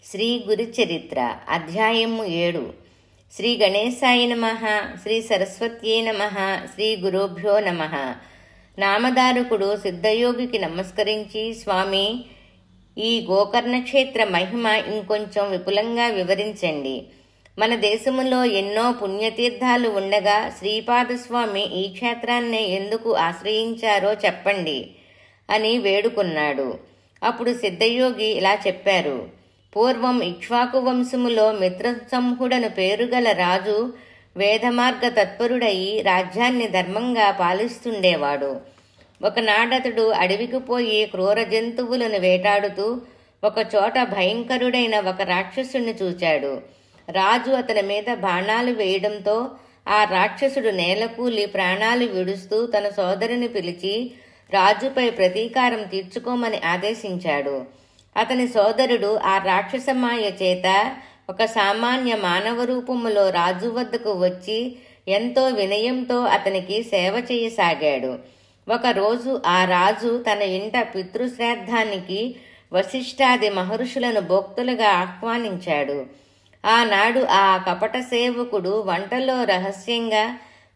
శ్రీ గురుచరిత్ర అధ్యాయము 7. శ్రీ గణేశాయ నమః. శ్రీ సరస్వత్యై నమః. శ్రీ గురుభ్యో నమః. నామధారకుడు సిద్ధయోగికి నమస్కరించి, స్వామి, ఈ గోకర్ణ క్షేత్ర మహిమ ఇంకొంచెం విపులంగా వివరించండి. మన దేశములో ఎన్నో పుణ్యతీర్థాలు ఉండగా శ్రీపాదస్వామి ఈ క్షేత్రాన్నే ఎందుకు ఆశ్రయించారో చెప్పండి అని వేడుకున్నాడు. అప్పుడు సిద్ధయోగి ఇలా చెప్పారు. పూర్వం ఇక్ష్వాకు వంశములో మిత్రసంహుడను పేరుగల రాజు వేదమార్గ తత్పరుడయి రాజ్యాన్ని ధర్మంగా పాలిస్తుండేవాడు. ఒకనాడతడు అడవికి పోయి క్రూర జంతువులను వేటాడుతూ ఒకచోట భయంకరుడైన ఒక రాక్షసుని చూచాడు. రాజు అతని మీద బాణాలు వేయడంతో ఆ రాక్షసుడు నేలకూలి ప్రాణాలు విడుస్తూ తన సోదరుని పిలిచి రాజుపై ప్రతీకారం తీర్చుకోమని ఆదేశించాడు. అతని సోదరుడు ఆ రాక్షసమాయ చేత ఒక సామాన్య మానవ రూపములో రాజు వద్దకు వచ్చి ఎంతో వినయంతో అతనికి సేవ చేయసాగాడు. ఒకరోజు ఆ రాజు తన ఇంట పితృశ్రాద్ధానికి వశిష్ఠాది మహర్షులను భోక్తులుగా ఆహ్వానించాడు. ఆనాడు ఆ కపట సేవకుడు వంటలో రహస్యంగా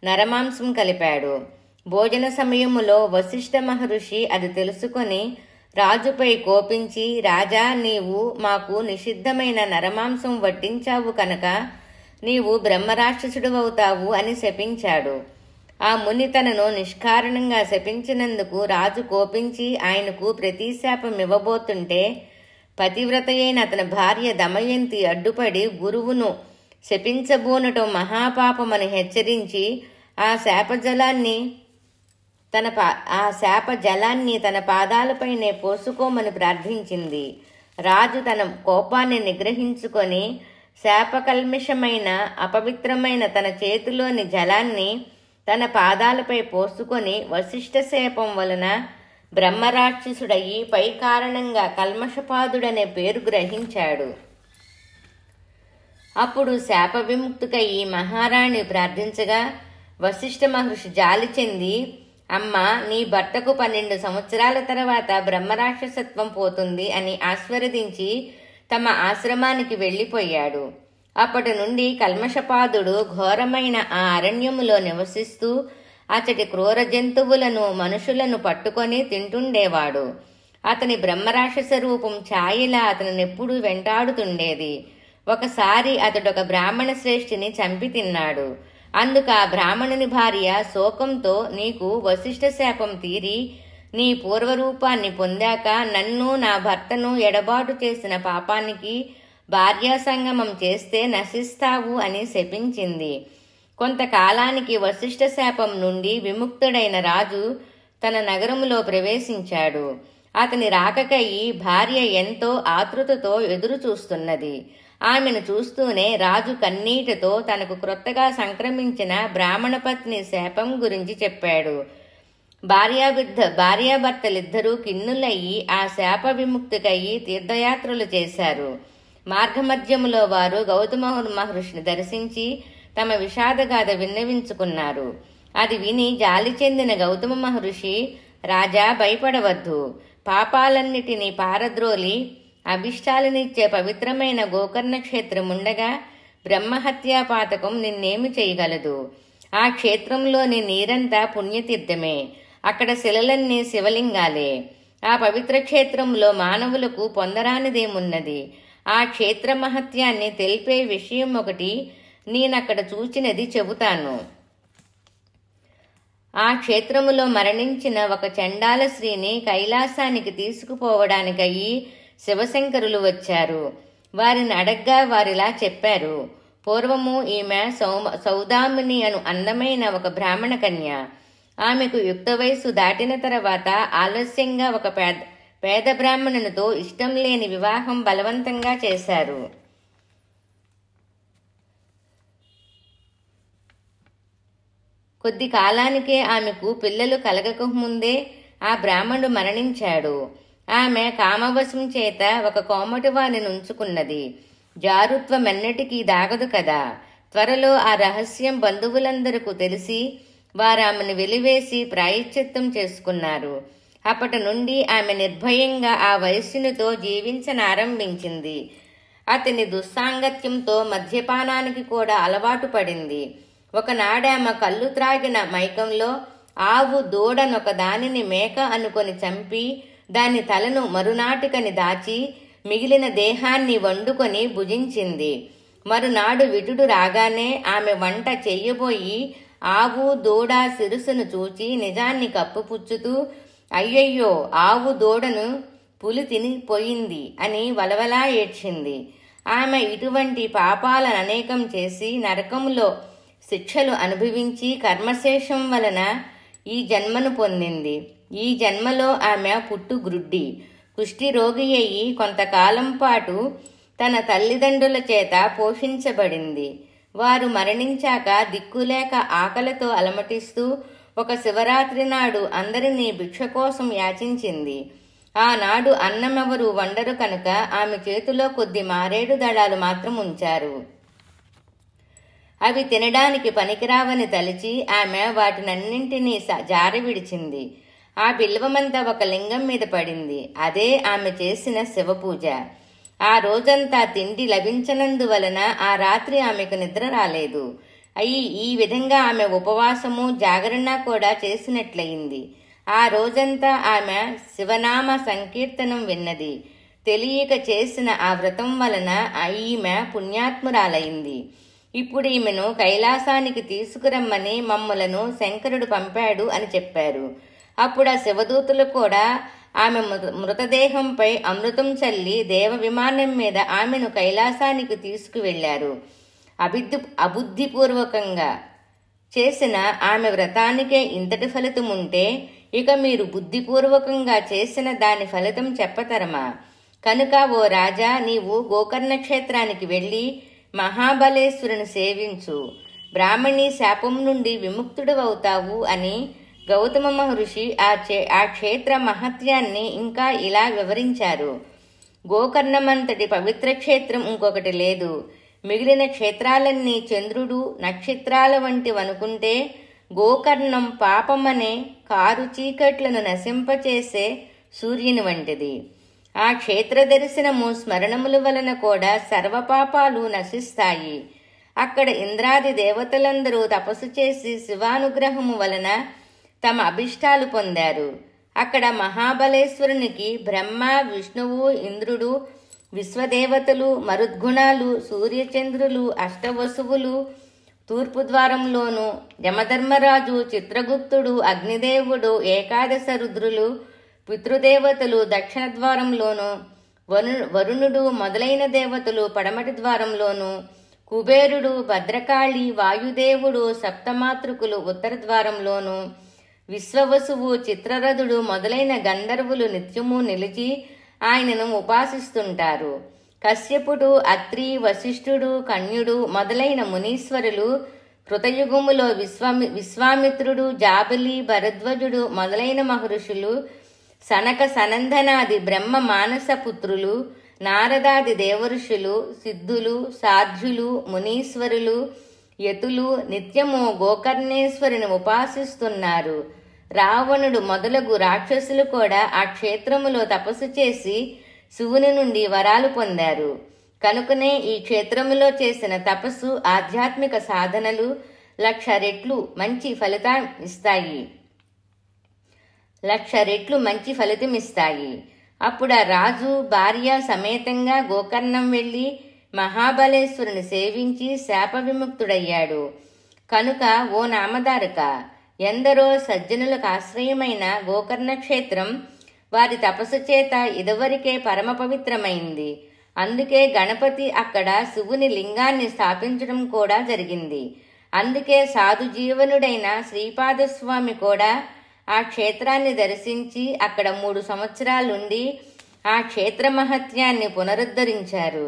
నరమాంసం కలిపాడు. భోజన సమయములో వశిష్ఠ మహర్షి అది తెలుసుకొని రాజుపై కోపించి, రాజా, నీవు మాకు నిషిద్ధమైన నరమాంసం వడ్డించావు కనుక నీవు బ్రహ్మరాక్షసుడువవుతావు అని శపించాడు. ఆ ముని తనను నిష్కారణంగా శపించినందుకు రాజు కోపించి ఆయనకు ప్రతిశాపం ఇవ్వబోతుంటే పతివ్రతయైన అతని భార్య దమయంతి అడ్డుపడి గురువును శపించబోనటం మహాపాపమని హెచ్చరించి ఆ శాప జలాన్ని తన పాదాలపైనే పోసుకోమని ప్రార్థించింది. రాజు తన కోపాన్ని నిగ్రహించుకొని శాపకల్మిషమైన అపవిత్రమైన తన చేతిలోని జలాన్ని తన పాదాలపై పోసుకొని వశిష్ఠ శాపం వలన బ్రహ్మరాక్షసుడయి పై కారణంగా కల్మషపాదుడనే పేరు గ్రహించాడు. అప్పుడు శాప విముక్తికై మహారాణి ప్రార్థించగా వశిష్ఠ మహర్షి జాలి చెంది, అమ్మా, నీ భర్తకు 12 సంవత్సరాల తర్వాత బ్రహ్మరాక్షసత్వం పోతుంది అని ఆశీర్వదించి తమ ఆశ్రమానికి వెళ్లిపోయాడు. అప్పటి నుండి కల్మషపాదుడు ఘోరమైన ఆ అరణ్యములో నివసిస్తూ అతడి క్రూర జంతువులను మనుషులను పట్టుకొని తింటుండేవాడు. అతని బ్రహ్మరాక్షస రూపం ఛాయలా అతనినెప్పుడూ వెంటాడుతుండేది. ఒకసారి అతడొక బ్రాహ్మణ శ్రేష్ఠిని చంపి తిన్నాడు. అందుకు ఆ బ్రాహ్మణుని భార్య శోకంతో, నీకు వశిష్ఠ శాపం తీరి నీ పూర్వరూపాన్ని పొందాక నన్ను నా భర్తను ఎడబాటు చేసిన పాపానికి భార్యా సంగమం చేస్తే నశిస్తావు అని శపించింది. కొంతకాలానికి వశిష్ఠ శాపం నుండి విముక్తుడైన రాజు తన నగరములో ప్రవేశించాడు. అతని రాకకై భార్య ఎంతో ఆతృతతో ఎదురు చూస్తున్నది. ఆమెను చూస్తూనే రాజు కన్నీటితో తనకు క్రొత్తగా సంక్రమించిన బ్రాహ్మణ పత్ని శాపం గురించి చెప్పాడు. భార్యాభర్తలిద్దరూ కిన్నులయ్యి ఆ శాప విముక్తికయ్యి తీర్థయాత్రలు చేశారు. మార్గమధ్యములో వారు గౌతమ మహర్షిని దర్శించి తమ విషాదగాథ విన్నవించుకున్నారు. అది విని జాలి చెందిన గౌతమ మహర్షి, రాజా, భయపడవద్దు. పాపాలన్నిటినీ పారద్రోలి అభిష్టాలనిచ్చే పవిత్రమైన గోకర్ణ క్షేత్రముండగా బ్రహ్మహత్యా పాతకం నిన్నేమి చేయగలదు? ఆ క్షేత్రంలోని నీరంతా పుణ్యతీర్థమే. అక్కడ శిలలన్నీ శివలింగాలే. ఆ పవిత్ర క్షేత్రంలో మానవులకు పొందరానిదేమున్నది? ఆ క్షేత్ర మహత్యాన్ని తెలిపే విషయం ఒకటి నేనక్కడ చూచినది చెబుతాను. ఆ క్షేత్రములో మరణించిన ఒక చండాల స్త్రీని కైలాసానికి తీసుకుపోవడానికయ్యి శివశంకరులు వచ్చారు. వారిని అడగ్గా వారిలా చెప్పారు. పూర్వము ఈమె సౌదామిని అను అందమైన ఒక బ్రాహ్మణ కన్య. ఆమెకు యుక్త వయస్సు దాటిన తర్వాత ఆలస్యంగా ఒక పేద బ్రాహ్మణునితో ఇష్టం లేని వివాహం బలవంతంగా చేశారు. కొద్ది కాలానికే ఆమెకు పిల్లలు కలగక ముందే ఆ బ్రాహ్మణుడు మరణించాడు. ఆమె కామవశం చేత ఒక కోమటివాణ్ణి ఉంచుకున్నది. జారుత్వమెన్నటికీ దాగదు కదా. త్వరలో ఆ రహస్యం బంధువులందరికీ తెలిసి వారామెను వెలివేసి ప్రాయశ్చిత్తం చేసుకున్నారు. అప్పటి నుండి ఆమె నిర్భయంగా ఆ వయస్సునితో జీవించనారంభించింది. అతని దుస్సాంగత్యంతో మద్యపానానికి కూడా అలవాటు పడింది. ఒకనాడామె కళ్ళు త్రాగిన మైకంలో ఆవు దూడనొక దానిని మేక అనుకొని చంపి దాని తలను మరునాటికని దాచి మిగిలిన దేహాన్ని వండుకొని భుజించింది. మరునాడు విటుడు రాగానే ఆమె వంట చెయ్యబోయి ఆవు దూడ సిరుసును చూచి నిజాన్ని కప్పుపుచ్చుతూ అయ్యయ్యో ఆవు దూడను పులి తినిపోయింది అని వలవలా ఏడ్చింది. ఆమె ఇటువంటి పాపాలను అనేకం చేసి నరకంలో శిక్షలు అనుభవించి కర్మశేషం వలన ఈ జన్మను పొందింది. ఈ జన్మలో ఆమె పుట్టుగ్రుడ్డి కుష్టి రోగి అయి కొంతకాలం పాటు తన తల్లిదండ్రుల చేత పోషించబడింది. వారు మరణించాక దిక్కులేక ఆకలితో అలమటిస్తూ ఒక శివరాత్రి నాడు అందరినీ భిక్ష కోసం యాచించింది. ఆనాడు అన్నమెవరు వండరు కనుక ఆమె చేతిలో కొద్ది మారేడు దళాలు మాత్రం ఉంచారు. అవి తినడానికి పనికిరావని తలిచి ఆమె వాటినన్నింటినీ జారి విడిచింది. ఆ బిల్వమంతా ఒక లింగం మీద పడింది. అదే ఆమె చేసిన శివపూజ. ఆ రోజంతా తిండి లభించనందువలన ఆ రాత్రి ఆమెకు నిద్ర రాలేదు. ఈ విధంగా ఆమె ఉపవాసము జాగరణ కూడా చేసినట్లయింది. ఆ రోజంతా ఆమె శివనామ సంకీర్తనం విన్నది. తెలియక చేసిన ఆ వ్రతం వలన ఈమె పుణ్యాత్మురాలైంది. ఇప్పుడు ఈమెను కైలాసానికి తీసుకురమ్మని మమ్ములను శంకరుడు పంపాడు అని చెప్పారు. అప్పుడు ఆ శివదూతులు కూడా ఆమె మృతదేహంపై అమృతం చల్లి దేవ విమానం మీద ఆమెను కైలాసానికి తీసుకువెళ్లారు. అబుద్ధిపూర్వకంగా చేసిన ఆమె వ్రతానికే ఇంతటి ఫలితం ఉంటే ఇక మీరు బుద్ధిపూర్వకంగా చేసిన దాని ఫలితం చెప్పతరమా? కనుక ఓ రాజా, నీవు గోకర్ణ క్షేత్రానికి వెళ్లి మహాబలేశ్వరుని సేవించు, బ్రాహ్మణి శాపం నుండి విముక్తుడవవుతావు అని గౌతమ మహర్షి ఆ క్షేత్ర మహత్యాన్ని ఇంకా ఇలా వివరించారు. గోకర్ణమంతటి పవిత్ర క్షేత్రం ఇంకొకటి లేదు. మిగిలిన క్షేత్రాలన్నీ చంద్రుడు నక్షత్రాల వంటివనుకుంటే గోకర్ణం పాపమనే కారు చీకట్లను నశింపచేసే సూర్యుని వంటిది. ఆ క్షేత్ర దర్శనము స్మరణముల వలన కూడా సర్వపాపాలు నశిస్తాయి. అక్కడ ఇంద్రాది దేవతలందరూ తపస్సు చేసి శివానుగ్రహము వలన తమ అభిష్టాలు పొందారు. అక్కడ మహాబలేశ్వరునికి బ్రహ్మ, విష్ణువు, ఇంద్రుడు, విశ్వదేవతలు, మరుద్గుణాలు, సూర్యచంద్రులు, అష్టవసువులు తూర్పు ద్వారంలోను, యమధర్మరాజు, చిత్రగుప్తుడు, అగ్నిదేవుడు, ఏకాదశ రుద్రులు, పితృదేవతలు దక్షిణ ద్వారంలోను, వరుణుడు మొదలైన దేవతలు పడమటి ద్వారంలోను, కుబేరుడు, భద్రకాళి, వాయుదేవుడు, సప్తమాతృకులు ఉత్తర ద్వారంలోను, విశ్వవసువు, చిత్రరథుడు మొదలైన గంధర్వులు నిత్యము నిలిచి ఆయనను ఉపాసిస్తుంటారు. కశ్యపుడు, అత్రి, వశిష్ఠుడు, కన్యుడు మొదలైన మునీశ్వరులు, కృతయుగములో విశ్వామిత్రుడు, జాబలి, భరద్వజుడు మొదలైన మహర్షులు, సనక సనందనాది బ్రహ్మ మానస పుత్రులు, నారదాది దేవర్షులు, సిద్ధులు, సాధ్యులు, మునీశ్వరులు, యతులు నిత్యము గోకర్ణేశ్వరుని ఉపాసిస్తున్నారు. రావణుడు మొదలగు రాక్షసులు కూడా ఆ క్షేత్రములో తపస్సు చేసి శివుని నుండి వరాలు పొందారు. కనుకనే ఈ క్షేత్రములో చేసిన తపస్సు, ఆధ్యాత్మిక సాధనలు 1,00,000 రెట్లు మంచి ఫలితమిస్తాయి. అప్పుడు ఆ రాజు భార్య సమేతంగా గోకర్ణం వెళ్లి మహాబలేశ్వరుని సేవించి శాప విముక్తుడయ్యాడు. కనుక ఓ నామధారక, ఎందరో సజ్జనులకు ఆశ్రయమైన గోకర్ణ క్షేత్రం వారి తపస్సు చేత ఇదివరకే పరమ పవిత్రమైంది. అందుకే గణపతి అక్కడ శివుని లింగాన్ని స్థాపించడం కూడా జరిగింది. అందుకే సాధు జీవనుడైన శ్రీపాదస్వామి కూడా ఆ క్షేత్రాన్ని దర్శించి అక్కడ 3 సంవత్సరాలుండి ఆ క్షేత్ర మహత్యాన్ని పునరుద్ధరించారు.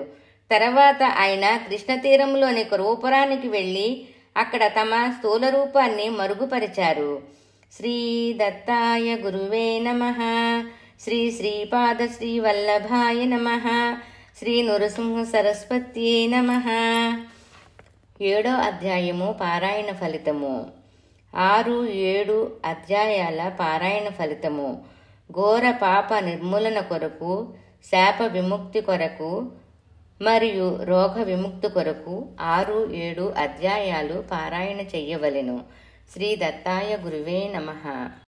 తర్వాత ఆయన కృష్ణతీరంలోని కురూపురానికి వెళ్లి అక్కడ తమ స్థూల రూపాన్ని మరుగుపరిచారు. శ్రీ దత్తాయ గురువే నమః. శ్రీ శ్రీపాద శ్రీ వల్లభాయ నమః. శ్రీ నృసింహ సరస్వత్యే నమః. 7వ అధ్యాయము పారాయణ ఫలితము. 6-7 అధ్యాయాల పారాయణ ఫలితము. ఘోర పాప నిర్మూలన కొరకు, శాప విముక్తి కొరకు మరియు రోగ విముక్తి కొరకు 6-7 అధ్యాయాలు పారాయణ చెయ్యవలెను. శ్రీ దత్తాయ గురువే నమః.